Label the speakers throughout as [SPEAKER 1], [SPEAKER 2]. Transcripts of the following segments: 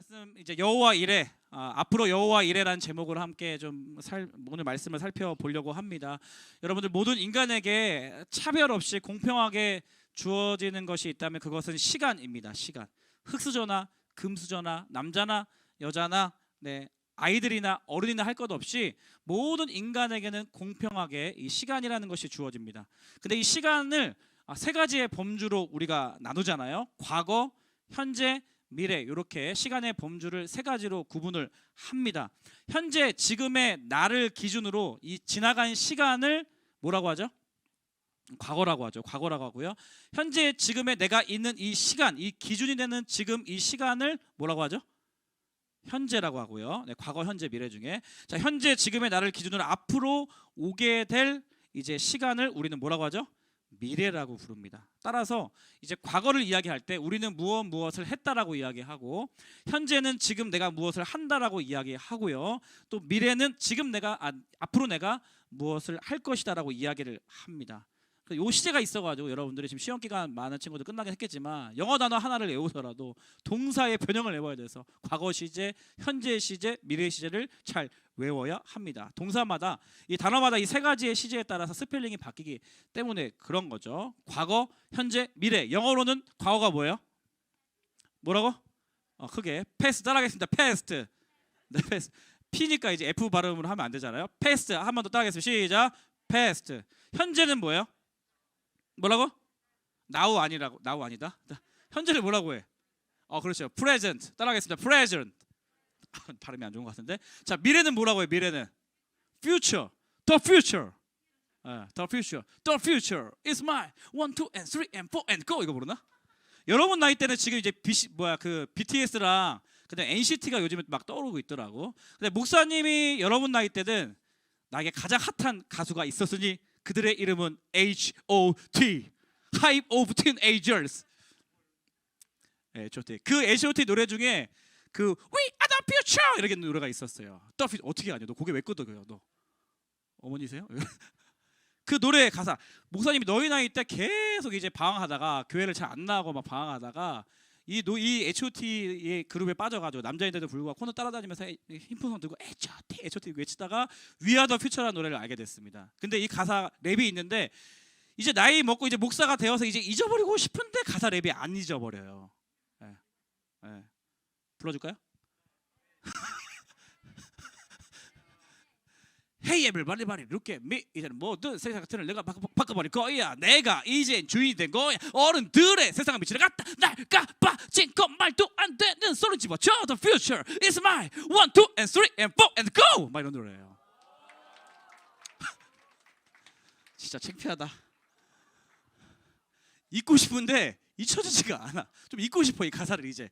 [SPEAKER 1] 말씀 이제 여호와 이레 앞으로 여호와 이레라는 제목으로 함께 좀 오늘 말씀을 살펴보려고 합니다. 여러분들 모든 인간에게 차별 없이 공평하게 주어지는 것이 있다면 그것은 시간입니다. 시간. 흙수저나 금수저나 남자나 여자나 아이들이나 어른이나 할 것 없이 모든 인간에게는 공평하게 이 시간이라는 것이 주어집니다. 근데 이 시간을 세 가지의 범주로 우리가 나누잖아요. 과거, 현재, 미래, 이렇게 시간의 범주를 세 가지로 구분을 합니다. 현재 지금의 나를 기준으로 이 지나간 시간을 뭐라고 하죠? 과거라고 하죠. 과거라고 하고요. 현재 지금의 내가 있는 이 시간, 이 기준이 되는 지금 이 시간을 뭐라고 하죠? 현재라고 하고요. 과거, 현재, 미래 중에 자, 현재 지금의 나를 기준으로 앞으로 오게 될 이제 시간을 우리는 뭐라고 하죠? 미래라고 부릅니다. 따라서 이제 과거를 이야기할 때 우리는 무엇을 했다라고 이야기하고, 현재는 지금 내가 무엇을 한다라고 이야기하고요. 또 미래는 지금 앞으로 내가 무엇을 할 것이다라고 이야기를 합니다. 요 시제가 있어가지고 여러분들이 지금 시험 기간 많은 친구들 끝나긴 했겠지만 영어 단어 하나를 외우더라도 동사의 변형을 외워야 돼서 과거 시제, 현재 시제, 미래 시제를 잘 외워야 합니다. 동사마다 이 단어마다 이 세 가지의 시제에 따라서 스펠링이 바뀌기 때문에 그런 거죠. 과거, 현재, 미래. 영어로는 과거가 뭐예요? 뭐라고? 크게 past 따라하겠습니다. past. 네, past. P니까 이제 F 발음으로 하면 안 되잖아요. past 한 번 더 따라하겠습니다. 시작. past. 현재는 뭐예요? 뭐라고? now 아니라고. now 아니다. 현재를 뭐라고 해? 그렇죠. present. 따라하겠습니다. present. 발음이 안 좋은 것 같은데. 자, 미래는 뭐라고 해? 미래는 future. the future. the future. the future is mine. 1, 2, and 3, and 4, and go. 이거 모르나? 여러분 나이 때는 지금 이제 BTS랑 그다음 NCT가 요즘에 막 떠오르고 있더라고. 근데 목사님이 여러분 나이 때는 나에게 가장 핫한 가수가 있었으니 그들의 이름은 H.O.T. Hive of Teenagers. H.O.T. 그 H.O.T. 노래 중에 그 We are the future 이렇게 노래가 있었어요. 어떻게 아냐? 너 고개 왜 끄덕여요? 너 어머니세요? 그 노래 가사, 목사님이 너희 나이 때 계속 이제 방황하다가 교회를 잘 안 나가고 막 방황하다가 이 H.O.T의 그룹에 빠져가지고 남자인데도 불구하고 코너 따라다니면서 흰 풍선 들고 H.O.T 외치다가 We Are The Future라는 노래를 알게 됐습니다. 근데 이 가사 랩이 있는데 이제 나이 먹고 이제 목사가 되어서 이제 잊어버리고 싶은데 가사 랩이 안 잊어버려요. 불러줄까요? Hey everybody, look at me. 이제는 모든 세상 틀을 내가 바꿔버릴 거야. 내가 이젠 주인이 된 거야. 어른들의 세상을 미치러 갔다. 날 까빠진 것 말도 안 되는 소리 집어쳐. The future is mine. 1, 2, and 3, and 4, and go. 막 이런 노래예요. 진짜 창피하다. 잊고 싶은데 잊혀지지가 않아. 좀 잊고 싶어 이 가사를 이제.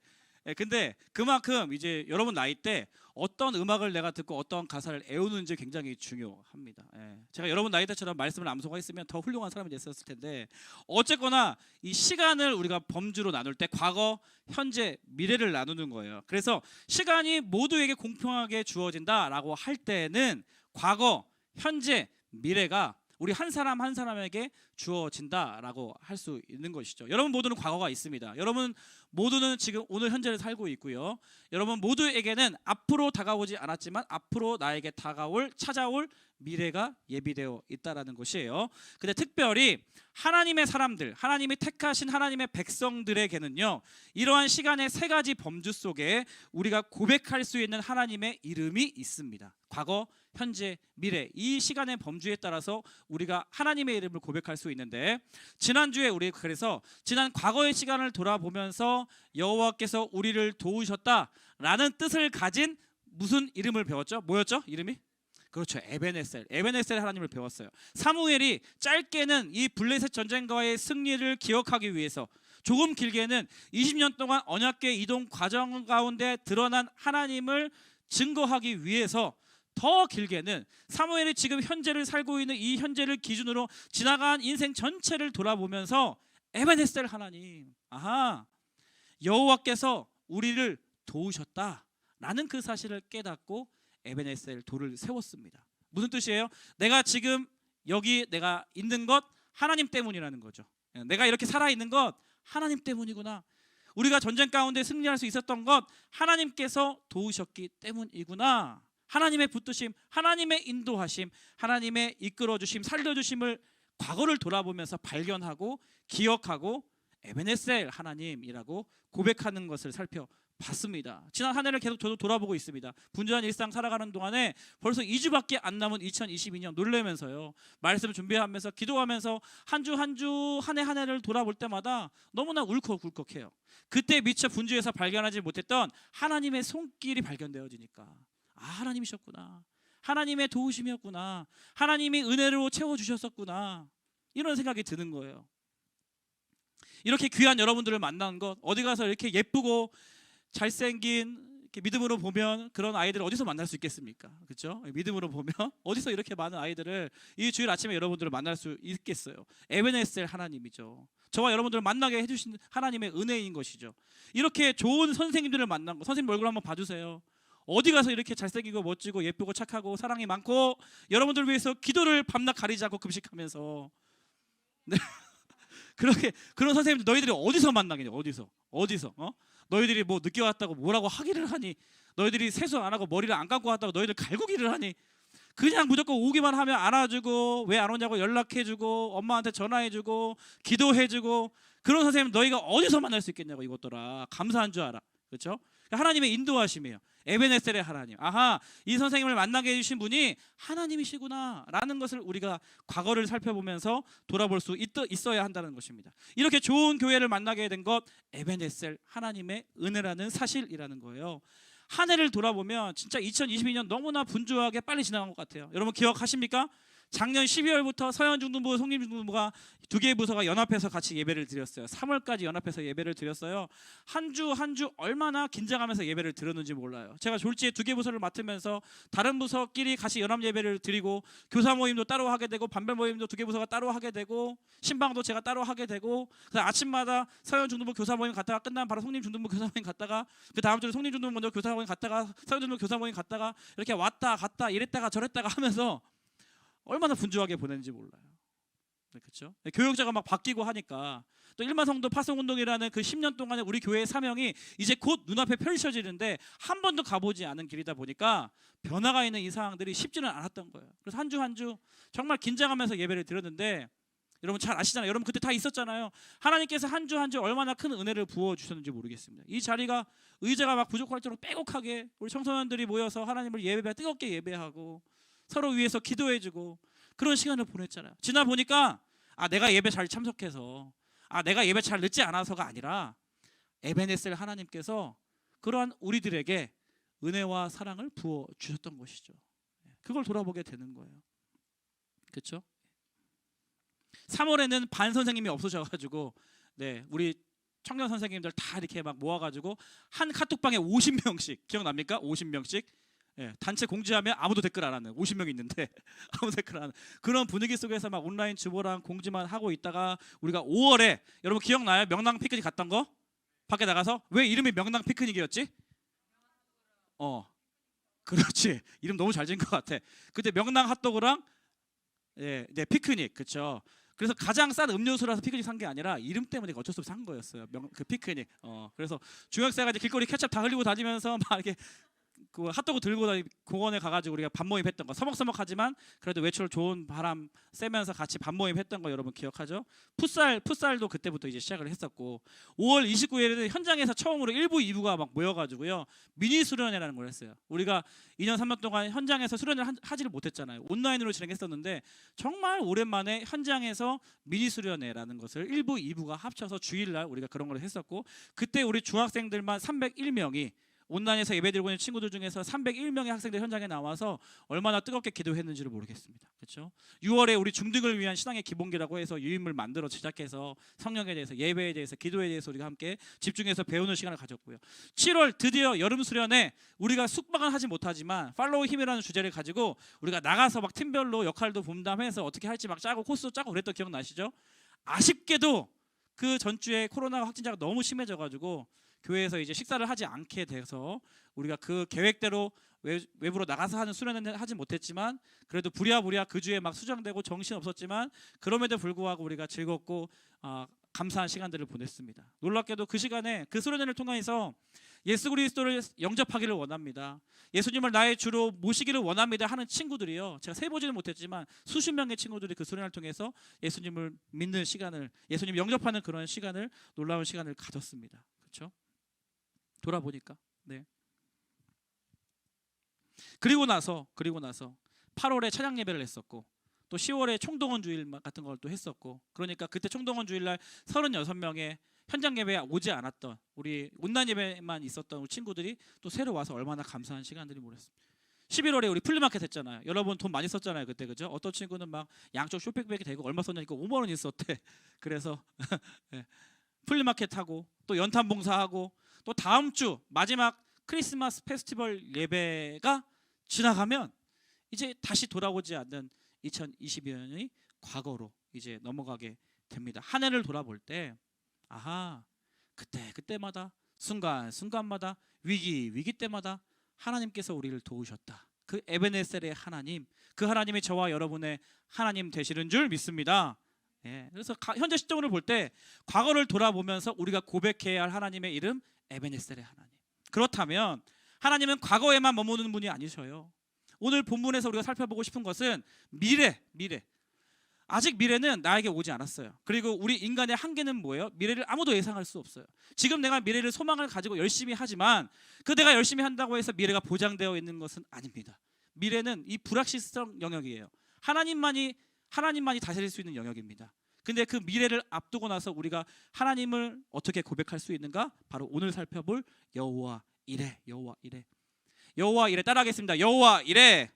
[SPEAKER 1] 근데 그만큼 이제 여러분 나이 때 어떤 음악을 내가 듣고 어떤 가사를 애우는지 굉장히 중요합니다. 제가 여러분 나이 때처럼 말씀을 암송했으면 더 훌륭한 사람이 됐었을 텐데, 어쨌거나 이 시간을 우리가 범주로 나눌 때 과거, 현재, 미래를 나누는 거예요. 그래서 시간이 모두에게 공평하게 주어진다라고 할 때는 과거, 현재, 미래가 우리 한 사람 한 사람에게 주어진다라고 할 수 있는 것이죠. 여러분 모두는 과거가 있습니다. 여러분 모두는 지금 오늘 현재를 살고 있고요. 여러분 모두에게는 앞으로 다가오지 않았지만 앞으로 나에게 찾아올 미래가 예비되어 있다라는 것이에요. 근데 특별히 하나님의 사람들, 하나님이 택하신 하나님의 백성들에게는요, 이러한 시간의 세 가지 범주 속에 우리가 고백할 수 있는 하나님의 이름이 있습니다. 과거, 현재, 미래, 이 시간의 범주에 따라서 우리가 하나님의 이름을 고백할 수 있는데, 지난주에 우리 그래서 지난 과거의 시간을 돌아보면서 여호와께서 우리를 도우셨다라는 뜻을 가진 무슨 이름을 배웠죠? 뭐였죠? 이름이? 그렇죠. 에베네셀 하나님을 배웠어요. 사무엘이 짧게는 이 블레셋 전쟁과의 승리를 기억하기 위해서, 조금 길게는 20년 동안 언약궤 이동 과정 가운데 드러난 하나님을 증거하기 위해서, 더 길게는 사무엘이 지금 현재를 살고 있는 이 현재를 기준으로 지나간 인생 전체를 돌아보면서 에베네셀 하나님, 여호와께서 우리를 도우셨다라는 그 사실을 깨닫고 에베네셀 돌을 세웠습니다. 무슨 뜻이에요? 내가 지금 여기 내가 있는 것 하나님 때문이라는 거죠. 내가 이렇게 살아있는 것 하나님 때문이구나. 우리가 전쟁 가운데 승리할 수 있었던 것 하나님께서 도우셨기 때문이구나. 하나님의 붙드심, 하나님의 인도하심, 하나님의 이끌어주심, 살려주심을 과거를 돌아보면서 발견하고 기억하고 에베네셀 하나님이라고 고백하는 것을 살펴봤습니다. 지난 한 해를 계속 저도 돌아보고 있습니다. 분주한 일상 살아가는 동안에 벌써 2주밖에 안 남은 2022년 놀라면서요, 말씀 준비하면서 기도하면서 한 주 한 주 한 해 한 해를 돌아볼 때마다 너무나 울컥울컥해요. 그때 미처 분주해서 발견하지 못했던 하나님의 손길이 발견되어지니까 하나님이셨구나, 하나님의 도우심이었구나, 하나님이 은혜로 채워주셨었구나, 이런 생각이 드는 거예요. 이렇게 귀한 여러분들을 만나는 것, 어디 가서 이렇게 예쁘고 잘생긴 이렇게 믿음으로 보면 그런 아이들을 어디서 만날 수 있겠습니까? 그렇죠? 믿음으로 보면 어디서 이렇게 많은 아이들을 이 주일 아침에 여러분들을 만날 수 있겠어요? 에베네셀 하나님이죠. 저와 여러분들을 만나게 해주신 하나님의 은혜인 것이죠. 이렇게 좋은 선생님들을 만난 거, 선생님 얼굴 한번 봐주세요. 어디 가서 이렇게 잘생기고 멋지고 예쁘고 착하고 사랑이 많고 여러분들 위해서 기도를 밤낮 가리지 않고 금식하면서 네. 그렇게 그런 선생님들 너희들이 어디서 만나겠냐? 어디서? 너희들이 뭐 늦게 왔다고 뭐라고 하기를 하니? 너희들이 세수 안 하고 머리를 안 감고 왔다고 너희들 갈구기를 하니? 그냥 무조건 오기만 하면 안아주고 왜 안 오냐고 연락해주고 엄마한테 전화해주고 기도해주고 그런 선생님 너희가 어디서 만날 수 있겠냐고. 이것들아 감사한 줄 알아. 그렇죠? 하나님의 인도하심이에요. 에베네셀의 하나님. 아하, 이 선생님을 만나게 해주신 분이 하나님이시구나 라는 것을 우리가 과거를 살펴보면서 돌아볼 수 있어야 한다는 것입니다. 이렇게 좋은 교회를 만나게 된 것, 에베네셀 하나님의 은혜라는 사실이라는 거예요. 한 해를 돌아보면 진짜 2022년 너무나 분주하게 빨리 지나간 것 같아요. 여러분 기억하십니까? 작년 12월부터 서현중등부, 송림중등부가 두 개의 부서가 연합해서 같이 예배를 드렸어요. 3월까지 연합해서 예배를 드렸어요. 한 주 한 주 얼마나 긴장하면서 예배를 드렸는지 몰라요. 제가 졸지에 두 개 부서를 맡으면서 다른 부서끼리 같이 연합 예배를 드리고 교사 모임도 따로 하게 되고 반별 모임도 두 개 부서가 따로 하게 되고 신방도 제가 따로 하게 되고 그래서 아침마다 서현중등부 교사 모임 갔다가 끝나면 바로 송림중등부 교사 모임 갔다가 그 다음 주에 송림중등부 먼저 교사 모임 갔다가 서현중등부 교사 모임 갔다가 이렇게 왔다 갔다 이랬다가 저랬다가 하면서 얼마나 분주하게 보냈는지 몰라요. 그렇죠? 교역자가 막 바뀌고 하니까 또 일마성도 파송운동이라는 그 10년 동안의 우리 교회의 사명이 이제 곧 눈앞에 펼쳐지는데 한 번도 가보지 않은 길이다 보니까 변화가 있는 이 상황들이 쉽지는 않았던 거예요. 그래서 한 주 한 주 정말 긴장하면서 예배를 드렸는데 여러분 잘 아시잖아요. 여러분 그때 다 있었잖아요. 하나님께서 한 주 한 주 얼마나 큰 은혜를 부어주셨는지 모르겠습니다. 이 자리가 의자가 막 부족할 정도로 빼곡하게 우리 청소년들이 모여서 하나님을 뜨겁게 예배하고 서로 위해서 기도해주고 그런 시간을 보냈잖아요. 지나 보니까 내가 예배 잘 참석해서 내가 예배 잘 늦지 않아서가 아니라 에베네셀 하나님께서 그러한 우리들에게 은혜와 사랑을 부어 주셨던 것이죠. 그걸 돌아보게 되는 거예요. 그렇죠? 3월에는 반 선생님이 없으셔가지고 우리 청년 선생님들 다 이렇게 막 모아가지고 한 카톡방에 50명씩 기억납니까? 50명씩 단체 공지하면 아무도 댓글 안 하는 50명 있는데 아무 댓글 안 하는 그런 분위기 속에서 막 온라인 주보랑 공지만 하고 있다가 우리가 5월에 여러분 기억나요? 명랑 피크닉 갔던 거? 밖에 나가서 왜 이름이 명랑 피크닉이었지? 그렇지. 이름 너무 잘 지은 것 같아. 그때 명랑 핫도그랑 피크닉. 그렇죠. 그래서 가장 싼 음료수라서 피크닉 산 게 아니라 이름 때문에 어쩔 수 없이 산 거였어요. 그 피크닉. 그래서 중학생가 이제 길거리 케첩 다 흘리고 다니면서 막 이렇게 그 핫도그 들고 공원에 가가지고 우리가 밥모임 했던 거 서먹서먹하지만 그래도 외출 좋은 바람 쐬면서 같이 밥모임 했던 거 여러분 기억하죠? 풋살도 그때부터 이제 시작을 했었고 5월 29일에는 현장에서 처음으로 1부 2부가 막 모여가지고요 미니 수련회라는 걸 했어요. 우리가 2년 3년 동안 현장에서 수련을 하지를 못했잖아요. 온라인으로 진행했었는데 정말 오랜만에 현장에서 미니 수련회라는 것을 1부 2부가 합쳐서 주일날 우리가 그런 걸 했었고 그때 우리 중학생들만 301명이 온라인에서 예배드리고 있는 친구들 중에서 301명의 학생들 현장에 나와서 얼마나 뜨겁게 기도했는지를 모르겠습니다. 그렇죠? 6월에 우리 중등을 위한 신앙의 기본기라고 해서 유인물 만들어 제작해서 성령에 대해서 예배에 대해서 기도에 대해서 우리가 함께 집중해서 배우는 시간을 가졌고요. 7월 드디어 여름 수련회 우리가 숙박은 하지 못하지만 팔로우 힘이라는 주제를 가지고 우리가 나가서 막 팀별로 역할도 분담해서 어떻게 할지 막 짜고 코스도 짜고 그랬던 기억 나시죠? 아쉽게도 그 전주에 코로나 확진자가 너무 심해져가지고 교회에서 이제 식사를 하지 않게 돼서 우리가 그 계획대로 외부로 나가서 하는 수련회는 하지 못했지만 그래도 부랴부랴 그 주에 막 수정되고 정신 없었지만 그럼에도 불구하고 우리가 즐겁고 감사한 시간들을 보냈습니다. 놀랍게도 그 시간에 그 수련회를 통해서 예수 그리스도를 영접하기를 원합니다. 예수님을 나의 주로 모시기를 원합니다 하는 친구들이요, 제가 세보지는 못했지만 수십 명의 친구들이 그 수련회를 통해서 예수님을 믿는 시간을, 예수님 영접하는 그런 시간을, 놀라운 시간을 가졌습니다. 그렇죠? 돌아보니까. 네. 그리고 나서 8월에 찬양 예배를 했었고, 또 10월에 총동원 주일 같은 걸 또 했었고, 그러니까 그때 총동원 주일날 36명의 현장 예배에 오지 않았던, 우리 온라인 예배만 있었던 우리 친구들이 또 새로 와서 얼마나 감사한 시간들이 몰았습니다. 11월에 우리 플리마켓 했잖아요. 여러분 돈 많이 썼잖아요 그때, 그죠? 어떤 친구는 막 양쪽 쇼핑백이 되고 얼마 썼냐니까 5만 원 있었대. 그래서 네. 플리마켓 하고 또 연탄 봉사하고, 또 다음 주 마지막 크리스마스 페스티벌 예배가 지나가면 이제 다시 돌아오지 않는 2022년이 과거로 이제 넘어가게 됩니다. 한 해를 돌아볼 때, 아하, 그때마다, 순간마다, 위기 때마다 하나님께서 우리를 도우셨다. 그 에베네셀의 하나님, 그 하나님이 저와 여러분의 하나님 되시는 줄 믿습니다. 예, 그래서 현재 시점으로 볼 때 과거를 돌아보면서 우리가 고백해야 할 하나님의 이름, 에베네셀의 하나님. 그렇다면 하나님은 과거에만 머무는 분이 아니셔요. 오늘 본문에서 우리가 살펴보고 싶은 것은 미래. 아직 미래는 나에게 오지 않았어요. 그리고 우리 인간의 한계는 뭐예요? 미래를 아무도 예상할 수 없어요. 지금 내가 미래를 소망을 가지고 열심히 하지만 그 내가 열심히 한다고 해서 미래가 보장되어 있는 것은 아닙니다. 미래는 이 불확실성 영역이에요. 하나님만이 다스릴 수 있는 영역입니다. 근데 그 미래를 앞두고 나서 우리가 하나님을 어떻게 고백할 수 있는가? 바로 오늘 살펴볼 여호와 이레. 여호와 이레 따라하겠습니다. 여호와 이레.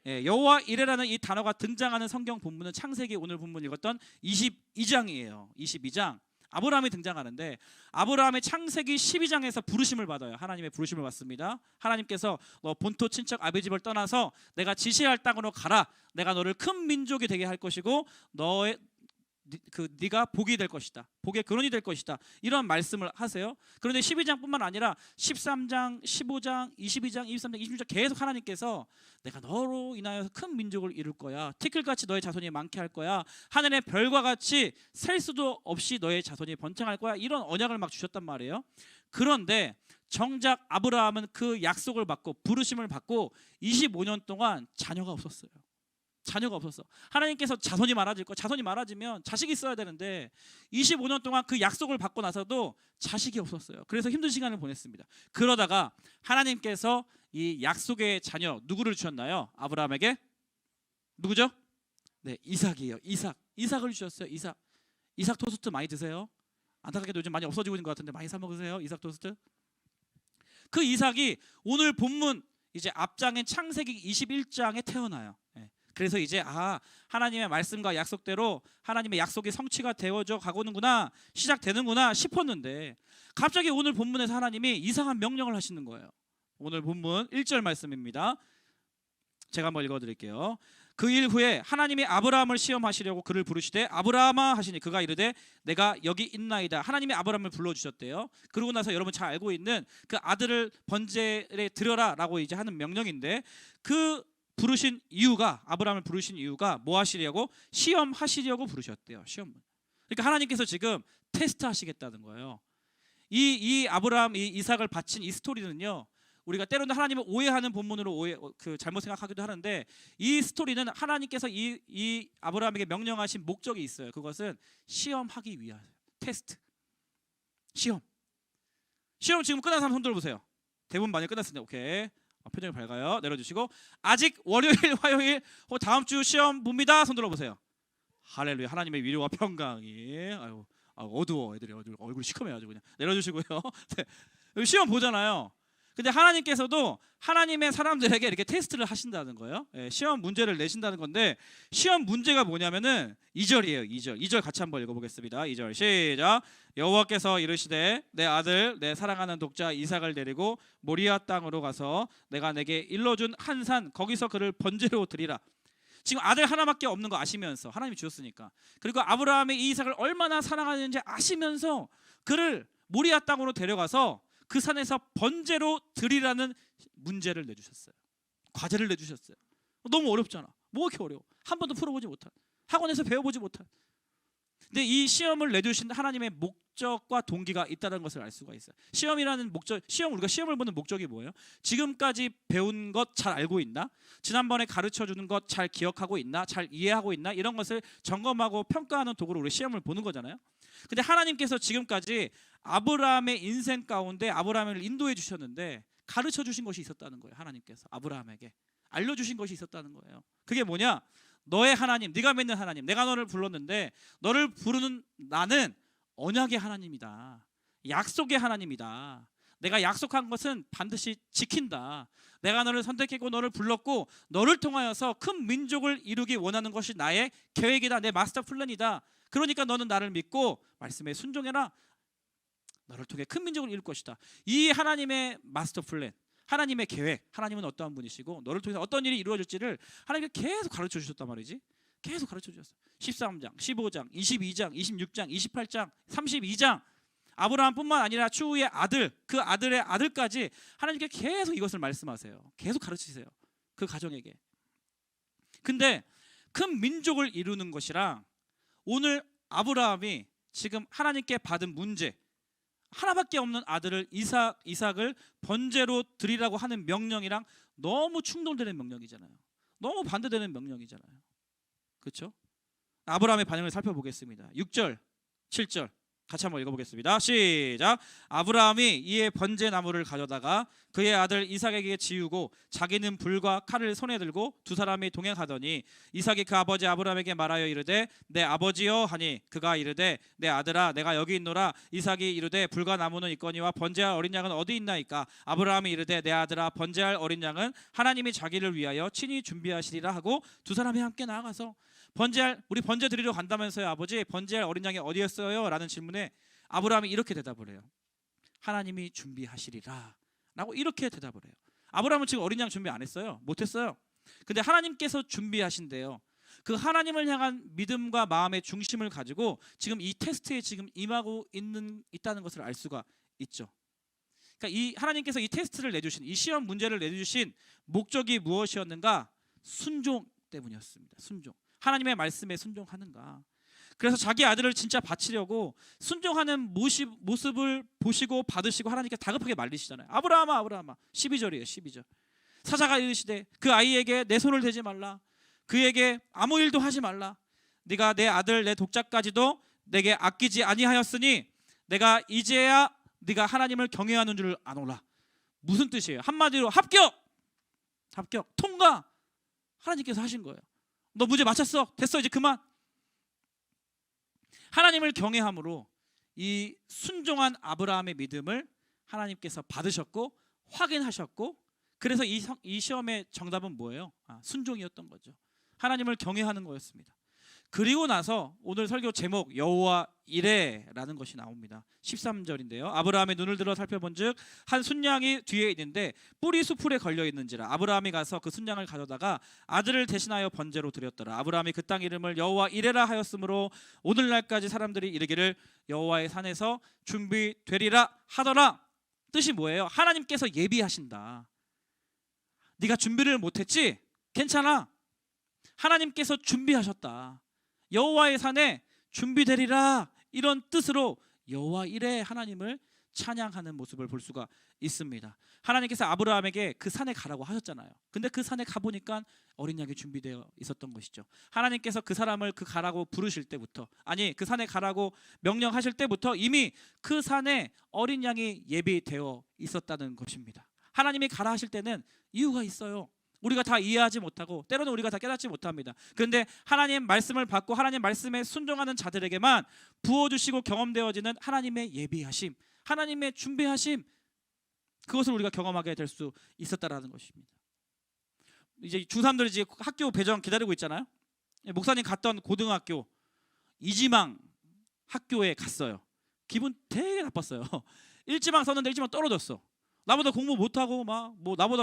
[SPEAKER 1] 예, 여호와 이레라는 이 단어가 등장하는 성경 본문은 창세기 오늘 본문 읽었던 22장이에요. 22장. 아브라함이 등장하는데, 아브라함의 창세기 12장에서 부르심을 받아요. 하나님의 부르심을 받습니다. 하나님께서 너 본토 친척 아비 집을 떠나서 내가 지시할 땅으로 가라. 내가 너를 큰 민족이 되게 할 것이고 네가 복이 될 것이다. 복의 근원이 될 것이다. 이런 말씀을 하세요. 그런데 12장뿐만 아니라 13장, 15장, 22장, 23장, 26장 계속 하나님께서 내가 너로 인하여 큰 민족을 이룰 거야. 티끌같이 너의 자손이 많게 할 거야. 하늘의 별과 같이 셀 수도 없이 너의 자손이 번창할 거야. 이런 언약을 막 주셨단 말이에요. 그런데 정작 아브라함은 그 약속을 받고 부르심을 받고 25년 동안 자녀가 없었어요. 하나님께서 자손이 많아질 거야. 자손이 많아지면 자식이 있어야 되는데 25년 동안 그 약속을 받고 나서도 자식이 없었어요. 그래서 힘든 시간을 보냈습니다. 그러다가 하나님께서 이 약속의 자녀 누구를 주셨나요? 아브라함에게 누구죠? 네, 이삭이에요. 이삭을 주셨어요. 이삭 토스트 많이 드세요. 안타깝게도 요즘 많이 없어지고 있는 것 같은데 많이 사 먹으세요. 이삭 토스트. 그 이삭이 오늘 본문 이제 앞장인 창세기 21장에 태어나요. 네. 그래서 이제 하나님의 말씀과 약속대로 하나님의 약속이 성취가 되어져 가고는구나, 시작되는구나 싶었는데 갑자기 오늘 본문에서 하나님이 이상한 명령을 하시는 거예요. 오늘 본문 1절 말씀입니다. 제가 한번 읽어드릴게요. 그 일 후에 하나님이 아브라함을 시험하시려고 그를 부르시되 아브라함아 하시니 그가 이르되 내가 여기 있나이다. 하나님이 아브라함을 불러주셨대요. 그러고 나서 여러분 잘 알고 있는 그 아들을 번제에 드려라 라고 이제 하는 명령인데, 그 부르신 이유가, 아브라함을 부르신 이유가 뭐 하시려고? 시험하시려고 부르셨대요. 시험. 그러니까 하나님께서 지금 테스트 하시겠다는 거예요. 이 아브라함, 이 이삭을 바친 이 스토리는요, 우리가 때로는 하나님을 오해하는 본문으로 잘못 생각하기도 하는데, 이 스토리는 하나님께서 이 아브라함에게 명령하신 목적이 있어요. 그것은 시험하기 위한 테스트. 시험 지금 끝난 사람 손 들어보세요. 대부분 많이 끝났습니다. 오케이. 표정이 밝아요. 내려주시고, 아직 월요일, 화요일, 다음 주 시험 봅니다. 손 들어보세요. 할렐루야. 하나님의 위로와 평강이. 아유, 어두워. 애들이 얼굴이 시커매요. 아주 그냥. 내려주시고요. 네. 시험 보잖아요. 근데 하나님께서도 하나님의 사람들에게 이렇게 테스트를 하신다는 거예요. 예, 시험 문제를 내신다는 건데, 시험 문제가 뭐냐면은 2절이에요. 2절 같이 한번 읽어보겠습니다. 2절 시작. 여호와께서 이르시되 내 아들 내 사랑하는 독자 이삭을 데리고 모리아 땅으로 가서 내가 내게 일러준 한 산 거기서 그를 번제로 드리라. 지금 아들 하나밖에 없는 거 아시면서, 하나님이 주셨으니까, 그리고 아브라함의 이 이삭을 얼마나 사랑하는지 아시면서 그를 모리아 땅으로 데려가서 그 산에서 번제로 드리라는 문제를 내주셨어요. 과제를 내주셨어요. 너무 어렵잖아. 뭐 이렇게 어려워? 한 번도 풀어보지 못한, 학원에서 배워보지 못한. 근데 이 시험을 내주신 하나님의 목적과 동기가 있다는 것을 알 수가 있어요. 시험이라는 목적, 우리가 시험을 보는 목적이 뭐예요? 지금까지 배운 것 잘 알고 있나? 지난번에 가르쳐 주는 것 잘 기억하고 있나? 잘 이해하고 있나? 이런 것을 점검하고 평가하는 도구로 우리 시험을 보는 거잖아요. 근데 하나님께서 지금까지 아브라함의 인생 가운데 아브라함을 인도해 주셨는데 가르쳐 주신 것이 있었다는 거예요. 하나님께서 아브라함에게 알려주신 것이 있었다는 거예요. 그게 뭐냐? 너의 하나님, 네가 믿는 하나님, 내가 너를 불렀는데 너를 부르는 나는 언약의 하나님이다. 약속의 하나님이다. 내가 약속한 것은 반드시 지킨다. 내가 너를 선택했고 너를 불렀고 너를 통하여서 큰 민족을 이루기 원하는 것이 나의 계획이다. 내 마스터 플랜이다. 그러니까 너는 나를 믿고 말씀에 순종해라. 너를 통해 큰 민족을 이룰 것이다. 이 하나님의 마스터 플랜, 하나님의 계획, 하나님은 어떠한 분이시고 너를 통해서 어떤 일이 이루어질지를 하나님께 계속 가르쳐 주셨단 말이지. 계속 가르쳐 주셨어요. 13장, 15장, 22장, 26장, 28장, 32장. 아브라함뿐만 아니라 추후의 아들, 그 아들의 아들까지 하나님께 계속 이것을 말씀하세요. 계속 가르치세요. 그 가정에게. 근데 큰 민족을 이루는 것이랑 오늘 아브라함이 지금 하나님께 받은 문제, 하나밖에 없는 아들을 이삭을 번제로 드리라고 하는 명령이랑 너무 충돌되는 명령이잖아요. 너무 반대되는 명령이잖아요. 그렇죠? 아브라함의 반응을 살펴보겠습니다. 6절, 7절 같이 한번 읽어보겠습니다. 시작. 아브라함이 이에 번제 나무를 가져다가 그의 아들 이삭에게 지우고 자기는 불과 칼을 손에 들고 두 사람이 동행하더니 이삭이 그 아버지 아브라함에게 말하여 이르되 내 아버지여 하니 그가 이르되 내 아들아 내가 여기 있노라. 이삭이 이르되 불과 나무는 있거니와 번제할 어린 양은 어디 있나이까. 아브라함이 이르되 내 아들아 번제할 어린 양은 하나님이 자기를 위하여 친히 준비하시리라 하고 두 사람이 함께 나아가서 우리 번제 드리러 간다면서요 아버지, 번제할 어린 양이 어디였어요? 라는 질문에 아브라함이 이렇게 대답을 해요. 하나님이 준비하시리라 라고 이렇게 대답을 해요. 아브라함은 지금 어린 양 준비 안 했어요. 못했어요. 근데 하나님께서 준비하신대요. 그 하나님을 향한 믿음과 마음의 중심을 가지고 지금 이 테스트에 지금 임하고 있다는 것을 알 수가 있죠. 그러니까 이 하나님께서 이 테스트를 내주신, 이 시험 문제를 내주신 목적이 무엇이었는가? 순종 때문이었습니다. 순종. 하나님의 말씀에 순종하는가. 그래서 자기 아들을 진짜 바치려고 순종하는 모습을 보시고 받으시고 하나님께 다급하게 말리시잖아요. 아브라함아 아브라함아. 12절이에요. 12절. 사자가 이르시되 그 아이에게 내 손을 대지 말라. 그에게 아무 일도 하지 말라. 네가 내 아들 내 독자까지도 내게 아끼지 아니하였으니 내가 이제야 네가 하나님을 경외하는 줄 아노라. 무슨 뜻이에요? 한마디로 합격! 통과! 하나님께서 하신 거예요. 너 문제 맞췄어. 됐어. 이제 그만. 하나님을 경외함으로 이 순종한 아브라함의 믿음을 하나님께서 받으셨고 확인하셨고, 그래서 이 시험의 정답은 뭐예요? 순종이었던 거죠. 하나님을 경외하는 거였습니다. 그리고 나서 오늘 설교 제목 여호와 이레라는 것이 나옵니다. 13절인데요. 아브라함의 눈을 들어 살펴본즉 한 순양이 뒤에 있는데 뿔이 수풀에 걸려 있는지라. 아브라함이 가서 그 순양을 가져다가 아들을 대신하여 번제로 드렸더라. 아브라함이 그 땅 이름을 여호와 이레라 하였으므로 오늘날까지 사람들이 이르기를 여호와의 산에서 준비되리라 하더라. 뜻이 뭐예요? 하나님께서 예비하신다. 네가 준비를 못했지? 괜찮아. 하나님께서 준비하셨다. 여호와의 산에 준비되리라, 이런 뜻으로 여호와 이레 하나님을 찬양하는 모습을 볼 수가 있습니다. 하나님께서 아브라함에게 그 산에 가라고 하셨잖아요. 근데 그 산에 가보니까 어린 양이 준비되어 있었던 것이죠. 하나님께서 그 사람을 그 가라고 부르실 때부터, 아니 그 산에 가라고 명령하실 때부터 이미 그 산에 어린 양이 예비되어 있었다는 것입니다. 하나님이 가라 하실 때는 이유가 있어요. 우리가 다 이해하지 못하고 때로는 우리가 다 깨닫지 못합니다. 그런데 하나님 말씀을 받고 하나님 말씀에 순종하는 자들에게만 부어주시고 경험되어지는 하나님의 예비하심, 하나님의 준비하심, 그것을 우리가 경험하게 될 수 있었다라는 것입니다. 이제 중3들이 이제 학교 배정 기다리고 있잖아요. 목사님 갔던 고등학교 이지망 학교에 갔어요. 기분 되게 나빴어요. 일지망 썼는데 일지망 떨어졌어. 나보다 공부 못하고 뭐 나보다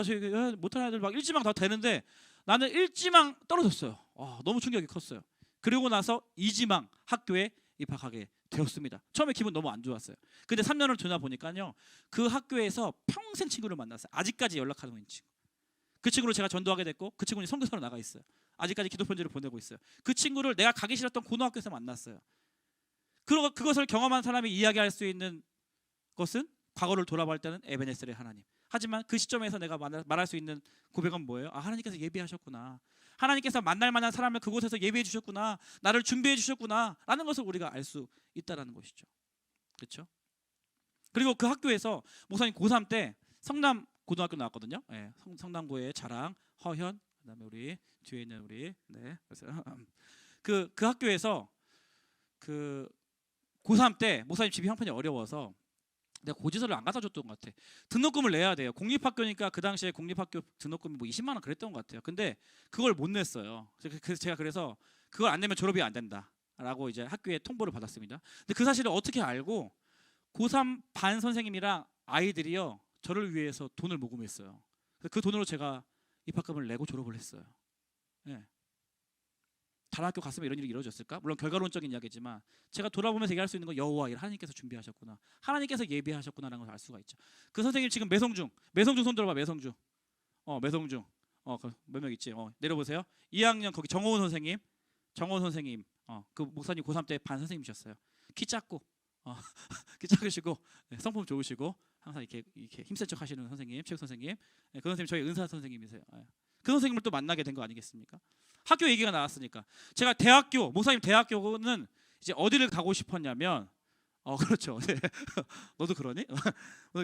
[SPEAKER 1] 못하는 애들 막 일지망 다 되는데 나는 일지망 떨어졌어요. 너무 충격이 컸어요. 그리고 나서 이지망 학교에 입학하게 되었습니다. 처음에 기분 너무 안 좋았어요. 근데 3년을 지나 보니까요, 그 학교에서 평생 친구를 만났어요. 아직까지 연락하는 친구. 그 친구를 제가 전도하게 됐고 그 친구는 선교사로 나가 있어요. 아직까지 기도 편지를 보내고 있어요. 그 친구를 내가 가기 싫었던 고등학교에서 만났어요. 그것을 경험한 사람이 이야기할 수 있는 것은 과거를 돌아볼 때는 에베네셀의 하나님. 하지만 그 시점에서 내가 말할 수 있는 고백은 뭐예요? 아, 하나님께서 예비하셨구나. 하나님께서 만날 만한 사람을 그곳에서 예비해 주셨구나. 나를 준비해 주셨구나. 라는 것을 우리가 알 수 있다라는 것이죠. 그렇죠? 그리고 그 학교에서 목사님 고3 때 성남 고등학교 나왔거든요. 네, 성남고의 자랑 허현, 그다음에 우리 뒤에 있는 우리 그래서 그 학교에서 그 고3 때 목사님 집이 형편이 어려워서 내가 고지서를 안 갖다 줬던 것 같아. 등록금을 내야 돼요. 공립학교니까 그 당시에 공립학교 등록금이 뭐 20만 원 그랬던 것 같아요. 근데 그걸 못 냈어요. 그래서 그걸 안 내면 졸업이 안 된다라고 이제 학교에 통보를 받았습니다. 근데 그 사실을 어떻게 알고 고3 반 선생님이랑 아이들이요 저를 위해서 돈을 모금했어요. 그 돈으로 제가 입학금을 내고 졸업을 했어요. 네. 다른 학교 갔으면 이런 일이 이루어졌을까? 물론 결과론적인 이야기지만 제가 돌아보면서 얘기할 수 있는 건 여호와 일 하나님께서 준비하셨구나, 하나님께서 예비하셨구나라는 것을 알 수가 있죠. 그 선생님 지금 매성중 손 들어봐. 매성중 몇 명 있지? 내려보세요. 2학년 거기 정호원 선생님 그 목사님 고3 때 반 선생님이셨어요. 키 작고 키 작으시고 성품 좋으시고 항상 이렇게 힘센 척 하시는 선생님, 체육 선생님. 그 선생님 저희 은사 선생님이세요. 그 선생님을 또 만나게 된 거 아니겠습니까? 학교 얘기가 나왔으니까 제가 목사님 대학교는 이제 어디를 가고 싶었냐면 그렇죠. 네. 너도 그러니?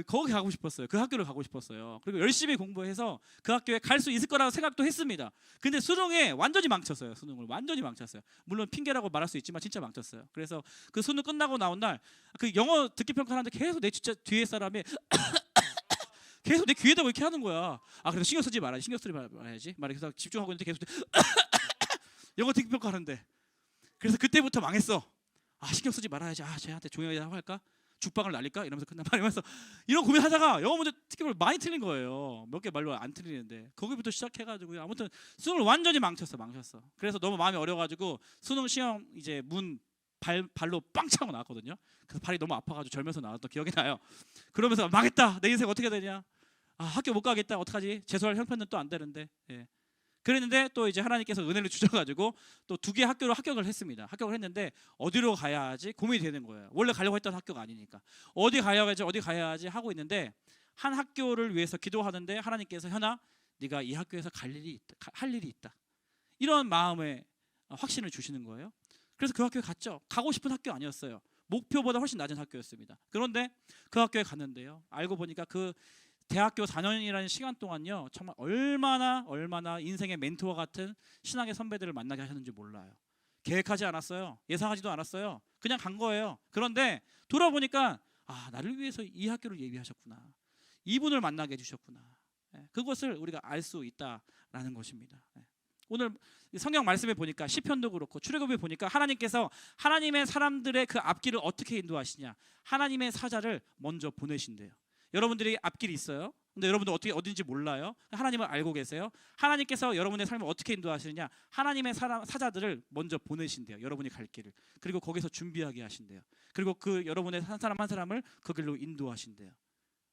[SPEAKER 1] 거기 가고 싶었어요. 그 학교를 가고 싶었어요. 그리고 열심히 공부해서 그 학교에 갈 수 있을 거라고 생각도 했습니다. 근데 수능에 완전히 망쳤어요. 수능을 완전히 망쳤어요. 물론 핑계라고 말할 수 있지만 진짜 망쳤어요. 그래서 그 수능 끝나고 나온 날 그 영어 듣기 평가하는데 계속 내 진짜 뒤에 사람이 계속 내 귀에다 이렇게 하는 거야. 그래서 신경 쓰지 말아야지. 신경 쓰지 말아야지. 그래서 집중하고 있는데 계속 영어 듣기 평가하는데. 그래서 그때부터 망했어. 신경 쓰지 말아야지. 쟤한테 조용히 하고 할까? 죽방을 날릴까? 이러면서 끝나 말이면서 이런 고민하다가 영어 문제 특기를 많이 틀린 거예요. 몇 개 말로 안 틀리는데 거기부터 시작해가지고 아무튼 수능을 완전히 망쳤어. 그래서 너무 마음이 어려가지고 수능 시험 이제 문 발로 빵 차고 나왔거든요. 그래서 발이 너무 아파가지고 절면서 나왔던 기억이 나요. 그러면서 망했다. 내 인생 어떻게 되냐? 학교 못 가겠다. 어떡하지? 재수할 형편은 또 안 되는데. 예. 그랬는데 또 이제 하나님께서 은혜를 주셔가지고 또 2개 학교로 합격을 했습니다. 합격을 했는데 어디로 가야 하지 고민이 되는 거예요. 원래 가려고 했던 학교가 아니니까 어디 가야 하지 하고 있는데 한 학교를 위해서 기도하는데 하나님께서 현아 네가 이 학교에서 할 일이 있다. 이런 마음에 확신을 주시는 거예요. 그래서 그 학교에 갔죠. 가고 싶은 학교 아니었어요. 목표보다 훨씬 낮은 학교였습니다. 그런데 그 학교에 갔는데요. 알고 보니까 그 대학교 4년이라는 시간 동안요. 정말 얼마나 인생의 멘토와 같은 신앙의 선배들을 만나게 하셨는지 몰라요. 계획하지 않았어요. 예상하지도 않았어요. 그냥 간 거예요. 그런데 돌아보니까 나를 위해서 이 학교를 예비하셨구나. 이분을 만나게 해주셨구나. 그것을 우리가 알 수 있다라는 것입니다. 오늘 성경 말씀에 보니까 시편도 그렇고 출애굽에 보니까 하나님께서 하나님의 사람들의 그 앞길을 어떻게 인도하시냐. 하나님의 사자를 먼저 보내신대요. 여러분들이 앞길이 있어요. 근데 여러분들 어딘지 몰라요. 하나님을 알고 계세요. 하나님께서 여러분의 삶을 어떻게 인도하시느냐. 하나님의 사자들을 먼저 보내신대요. 여러분이 갈 길을. 그리고 거기서 준비하게 하신대요. 그리고 그 여러분의 한 사람 한 사람을 그 길로 인도하신대요.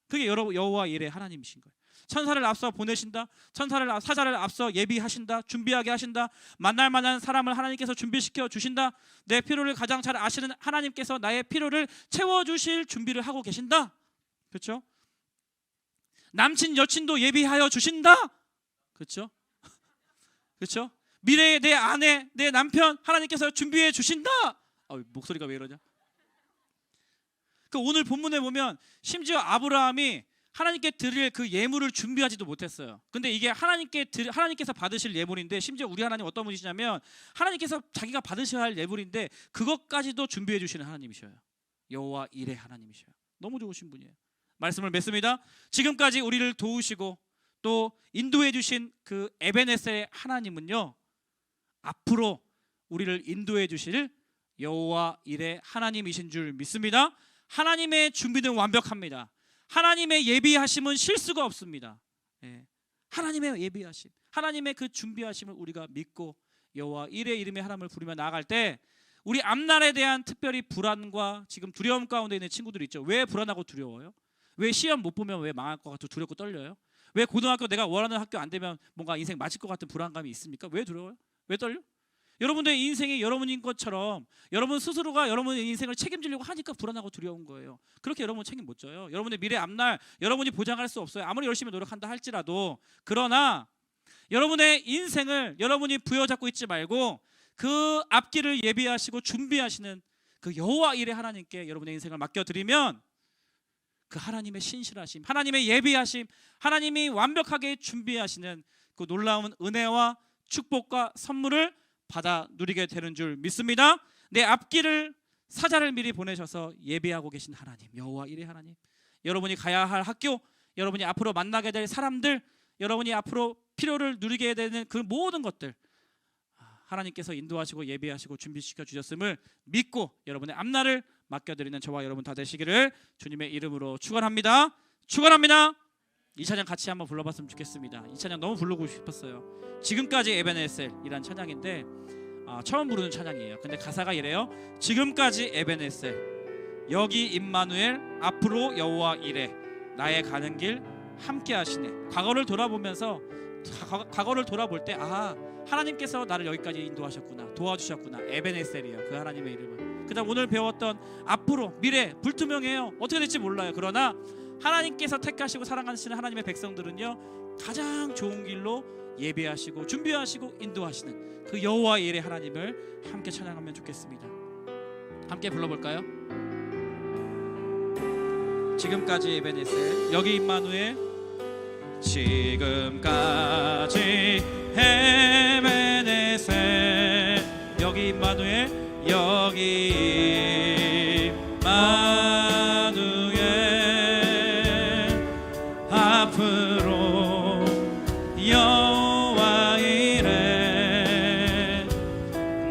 [SPEAKER 1] 그게 여호와 일의 하나님이신 거예요. 천사를 앞서 보내신다. 사자를 앞서 예비하신다. 준비하게 하신다. 만날 만한 사람을 하나님께서 준비시켜 주신다. 내 필요를 가장 잘 아시는 하나님께서 나의 필요를 채워주실 준비를 하고 계신다. 그렇죠? 남친 여친도 예비하여 주신다. 그렇죠? 그렇죠? 미래의 내 아내, 내 남편 하나님께서 준비해 주신다. 목소리가 왜 이러냐? 그 오늘 본문에 보면 심지어 아브라함이 하나님께 드릴 그 예물을 준비하지도 못했어요. 근데 이게 하나님께서 받으실 예물인데 심지어 우리 하나님 어떤 분이시냐면 하나님께서 자기가 받으셔야 할 예물인데 그것까지도 준비해 주시는 하나님이셔요. 여호와 일의 하나님이셔요. 너무 좋으신 분이에요. 말씀을 맺습니다. 지금까지 우리를 도우시고 또 인도해 주신 그 에베네셀의 하나님은요. 앞으로 우리를 인도해 주실 여호와 일의 하나님이신 줄 믿습니다. 하나님의 준비는 완벽합니다. 하나님의 예비하심은 실수가 없습니다. 하나님의 예비하심, 하나님의 그 준비하심을 우리가 믿고 여호와 일의 이름의 하나님을 부르며 나아갈 때 우리 앞날에 대한 특별히 불안과 지금 두려움 가운데 있는 친구들이 있죠. 왜 불안하고 두려워요? 왜 시험 못 보면 왜 망할 것 같고 두렵고 떨려요? 왜 고등학교 내가 원하는 학교 안 되면 뭔가 인생 맞을 것 같은 불안감이 있습니까? 왜 두려워요? 왜 떨려? 여러분들의 인생이 여러분인 것처럼 여러분 스스로가 여러분의 인생을 책임지려고 하니까 불안하고 두려운 거예요. 그렇게 여러분 책임 못 져요. 여러분의 미래 앞날 여러분이 보장할 수 없어요. 아무리 열심히 노력한다 할지라도. 그러나 여러분의 인생을 여러분이 부여잡고 있지 말고 그 앞길을 예비하시고 준비하시는 그 여호와 이레 하나님께 여러분의 인생을 맡겨드리면 그 하나님의 신실하심, 하나님의 예비하심, 하나님이 완벽하게 준비하시는 그 놀라운 은혜와 축복과 선물을 받아 누리게 되는 줄 믿습니다. 내 앞길을 사자를 미리 보내셔서 예비하고 계신 하나님, 여호와 이레 하나님, 여러분이 가야 할 학교, 여러분이 앞으로 만나게 될 사람들, 여러분이 앞으로 필요를 누리게 되는 그 모든 것들 하나님께서 인도하시고 예비하시고 준비시켜 주셨음을 믿고 여러분의 앞날을 맡겨드리는 저와 여러분 다 되시기를 주님의 이름으로 축원합니다. 축원합니다. 이 찬양 같이 한번 불러봤으면 좋겠습니다. 이 찬양 너무 부르고 싶었어요. 지금까지 에베네셀이란 찬양인데 처음 부르는 찬양이에요. 근데 가사가 이래요. 지금까지 에베네셀, 여기 임마누엘, 앞으로 여호와 이레, 나의 가는 길 함께 하시네. 과거를 돌아보면서 과거를 돌아볼 때 하나님께서 나를 여기까지 인도하셨구나, 도와주셨구나. 에베네셀이에요, 그 하나님의 이름은. 그다음 오늘 배웠던 앞으로 미래 불투명해요. 어떻게 될지 몰라요. 그러나 하나님께서 택하시고 사랑하시는 하나님의 백성들은요 가장 좋은 길로 예배하시고 준비하시고 인도하시는 그 여호와 이레 하나님을 함께 찬양하면 좋겠습니다. 함께 불러볼까요? 지금까지 에베네셀, 여기 임마누엘, 지금까지 에베네셀, 여기 임마누엘, 여기 임마누엘, 앞으로 여호와 이레,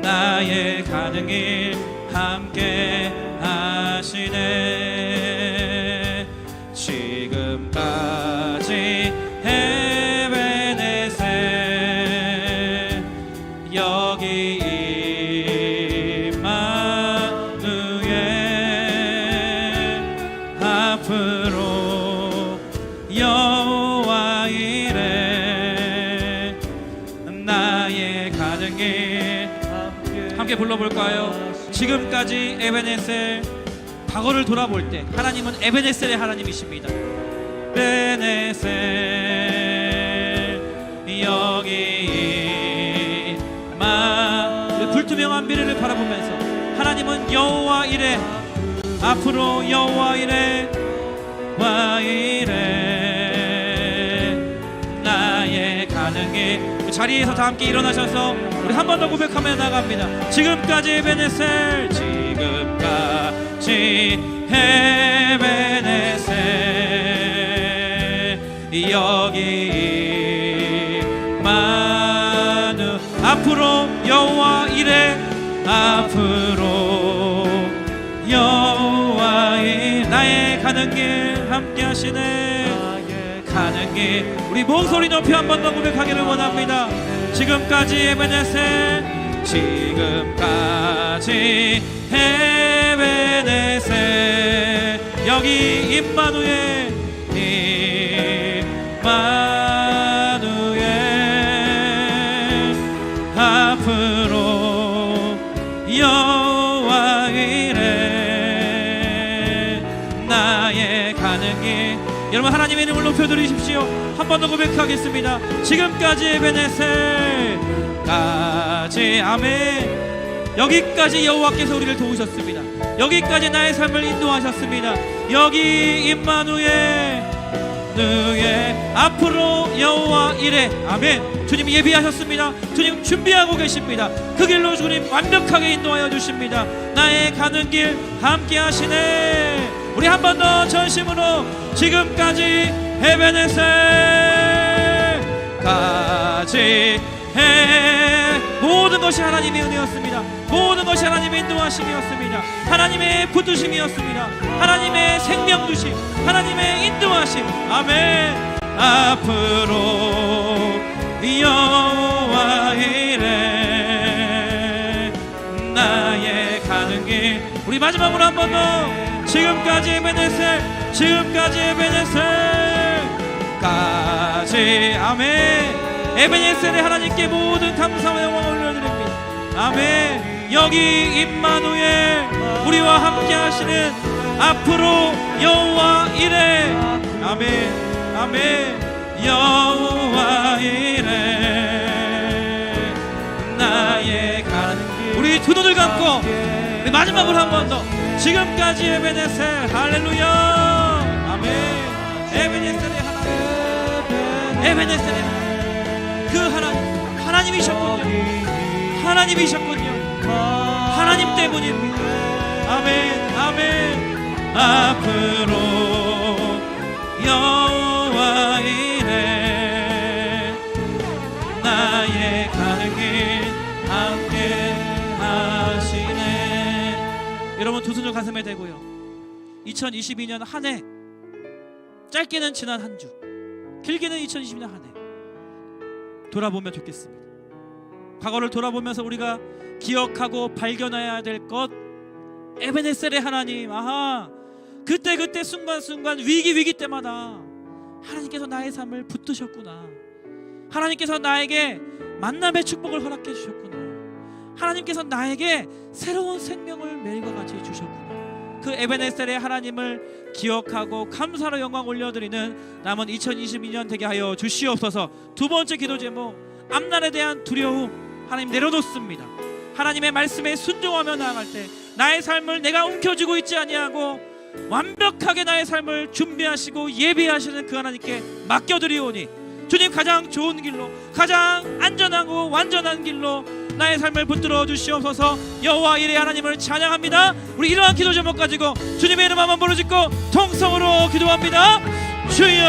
[SPEAKER 1] 나의 가는 길 함께 하시네. 지금까지 에베네셀, 여기 임마누엘, 앞으로 여호와 이레, 나의 가는 길 함께 불러볼까요? 지금까지 에베네셀, 과거를 돌아볼 때 하나님은 에베네셀의 하나님이십니다. 에베네셀, 여기 불투명한 미래를 바라보면서 하나님은 여호와 이레, 앞으로 여호와 이레, 와 이레, 나의 가는 길. 그 자리에서 다 함께 일어나셔서 우리 한 번 더 고백하며 나갑니다. 지금까지 에베네셀, 지금까지 에베네셀, 여기 임마누엘, 앞으로 여호와 이레, 앞으로 여호와 이레, 나의 가는 길 함께 하시네. 가는 길 우리 목소리 높이 한 번 더 고백하기를 원합니다. 지금까지 에베네셀, 지금까지 에베네셀, 여기 임마누엘, 임마누엘, 앞으로 여호와 이레, 나의 가는 길. 여러분 하나님의 이름을 높여드리십시오. 한 번 더 고백하겠습니다. 지금까지 에베네셀까지, 아멘. 여기까지 여호와께서 우리를 도우셨습니다. 여기까지 나의 삶을 인도하셨습니다. 여기 임마누엘, 앞으로 여호와 이레, 아멘. 주님 예비하셨습니다. 주님 준비하고 계십니다. 그 길로 주님 완벽하게 인도하여 주십니다. 나의 가는 길 함께 하시네. 우리 한 번 더 전심으로 지금까지 에베네셀까지 모든 것이 하나님의 은혜였습니다. 모든 것이 하나님의 인도하심이었습니다. 하나님의 붙드심이었습니다. 하나님의 생명 주심, 하나님의 인도하심, 아멘. 앞으로 여호와 이레, 나의 가는 길. 우리 마지막으로 한 번 더 지금까지 에베네셀, 지금까지 에베네셀까지, 아멘. 에베네셀의 하나님께 모든 감사와 영광을 올려드립니다. 아멘. 여기 임마누엘 우리와 함께 하시는 앞으로 여호와 이레. 아멘. 아멘. 여호와 이레 나의 가는 길. 우리 두 눈을 감고 우리 마지막으로 한 번 더 지금까지 에베네셀 할렐루야. 아멘. 에베네셀의 하나님, 에베네셀의 하나님, 그 하나님이셨군요. 하나님이셨군요. 하나님 때문입니다. 아멘. 아멘. 앞으로 여호와 이레 나의 가는 길 함께 하시네. 여러분 두 손을 가슴에 대고요. 2022년 한 해, 짧게는 지난 한 주, 길게는 2022년 한 해 돌아보면 좋겠습니다. 과거를 돌아보면서 우리가 기억하고 발견해야 될 것, 에베네셀의 하나님. 아하, 그때 순간순간 위기 때마다 하나님께서 나의 삶을 붙드셨구나. 하나님께서 나에게 만남의 축복을 허락해 주셨구나. 하나님께서 나에게 새로운 생명을 매일과 같이 주셨구나. 그 에베네셀의 하나님을 기억하고 감사로 영광 올려드리는 남은 2022년 되게 하여 주시옵소서. 두 번째 기도 제목, 앞날에 대한 두려움 하나님 내려놓습니다. 하나님의 말씀에 순종하며 나아갈 때 나의 삶을 내가 움켜쥐고 있지 아니하고 완벽하게 나의 삶을 준비하시고 예비하시는 그 하나님께 맡겨드리오니 주님, 가장 좋은 길로, 가장 안전하고 완전한 길로 나의 삶을 붙들어 주시옵소서. 여호와 이레 하나님을 찬양합니다. 우리 이러한 기도 제목 가지고 주님의 이름 한번 부르짖고 통성으로 기도합니다. 주여.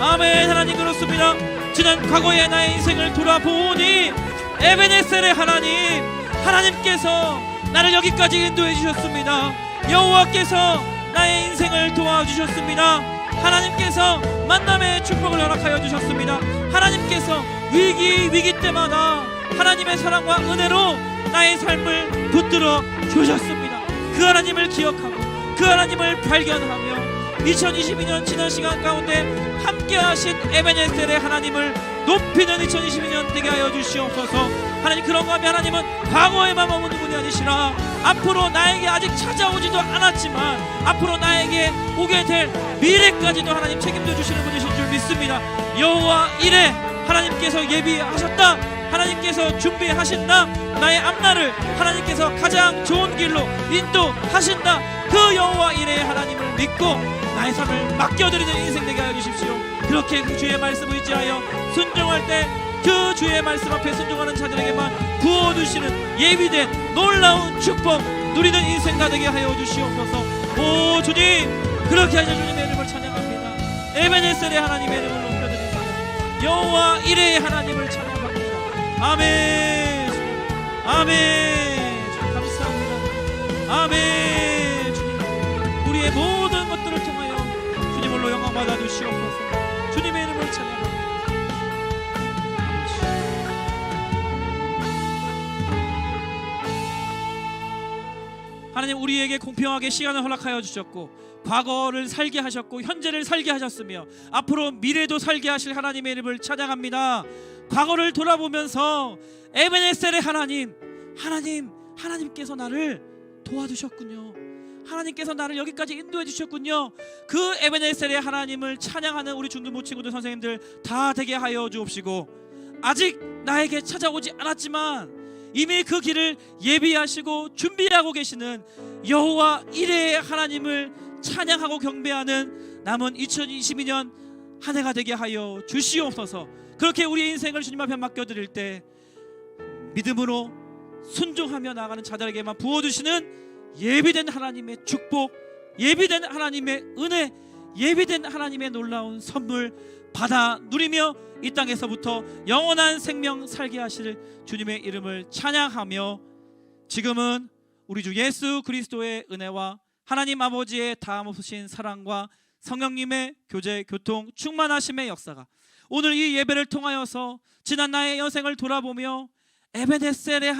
[SPEAKER 1] 아멘. 하나님, 그렇습니다. 지난 과거의 나의 인생을 돌아보니 에베네셀의 하나님, 하나님께서 나를 여기까지 인도해 주셨습니다. 여호와께서 나의 인생을 도와주셨습니다. 하나님께서 만남의 축복을 허락하여 주셨습니다. 하나님께서 위기 때마다 하나님의 사랑과 은혜로 나의 삶을 붙들어 주셨습니다. 그 하나님을 기억하고 그 하나님을 발견하며 2022년 지난 시간 가운데 함께 하신 에베네셀의 하나님을 높이는 2022년 되게 하여 주시옵소서. 하나님, 그런가 하면 하나님은 과거에만 머무는 분이 아니시라 앞으로 나에게 아직 찾아오지도 않았지만 앞으로 나에게 오게 될 미래까지도 하나님 책임져 주시는 분이신 줄 믿습니다. 여호와 이레 하나님께서 예비하셨다. 하나님께서 준비하신다. 나의 앞날을 하나님께서 가장 좋은 길로 인도하신다. 그 여호와 이레의 하나님을 믿고 나의 삶을 맡겨드리는 인생 되게 하여 주십시오. 그렇게 그 주의 말씀을 의지하여 순종할 때 그 주의 말씀 앞에 순종하는 자들에게만 부어주시는 예비된 놀라운 축복 누리는 인생 다 되게 하여 주시옵소서. 오 주님, 그렇게 하셔 주님의 이름을 찬양합니다. 에베네셀의 하나님의 이름을 높여드립니다. 여호와 이레의 하나님을 찬양합니다. 아멘. 아멘. 주님 감사합니다. 아멘. 주님, 우리의 모든 것들을 통하여 주님 홀로 영광 받아 주시옵소서. 주님의 이름을 찬양합니다. 하나님, 우리에게 공평하게 시간을 허락하여 주셨고 과거를 살게 하셨고 현재를 살게 하셨으며 앞으로 미래도 살게 하실 하나님의 이름을 찬양합니다. 과거를 돌아보면서 에베네셀의 하나님께서 나를 도와주셨군요. 하나님께서 나를 여기까지 인도해 주셨군요. 그 에베네셀의 하나님을 찬양하는 우리 중등부 친구들, 선생님들 다 되게 하여 주옵시고, 아직 나에게 찾아오지 않았지만 이미 그 길을 예비하시고 준비하고 계시는 여호와 이레의 하나님을 찬양하고 경배하는 남은 2022년 한 해가 되게 하여 주시옵소서. 그렇게 우리의 인생을 주님 앞에 맡겨드릴 때 믿음으로 순종하며 나아가는 자들에게만 부어주시는 예비된 하나님의 축복, 예비된 하나님의 은혜, 예비된 하나님의 놀라운 선물 받아 누리며 이 땅에서부터 영원한 생명 살게 하실 주님의 이름을 찬양하며, 지금은 우리 주 예수 그리스도의 은혜와 하나님 아버지의 다함 없으신 사랑과 성령님의 교제, 교통, 충만하심의 역사가 오늘 이 예배를 통하여서 지난 나의 여생을 돌아보며 에베네셀의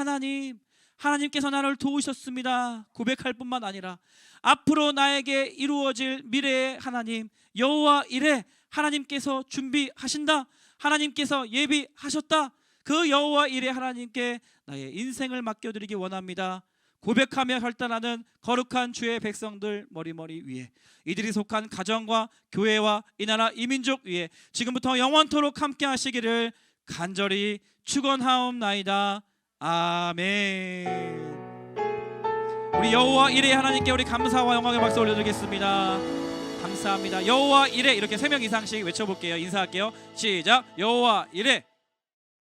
[SPEAKER 1] 하나님께서 나를 도우셨습니다 고백할 뿐만 아니라 앞으로 나에게 이루어질 미래의 하나님 여호와 이레 하나님께서 준비하신다. 하나님께서 예비하셨다. 그 여호와 이레 하나님께 나의 인생을 맡겨드리기 원합니다. 고백하며 혈단하는 거룩한 주의 백성들 머리머리 위에, 이들이 속한 가정과 교회와 이 나라 이 민족 위에 지금부터 영원토록 함께 하시기를 간절히 축원하옵나이다. 아멘. 우리 여호와 이레 하나님께 우리 감사와 영광의 박수 올려드리겠습니다. 감사합니다. 여호와 이레, 이렇게 3명 이상씩 외쳐볼게요. 인사할게요. 시작. 여호와 이레.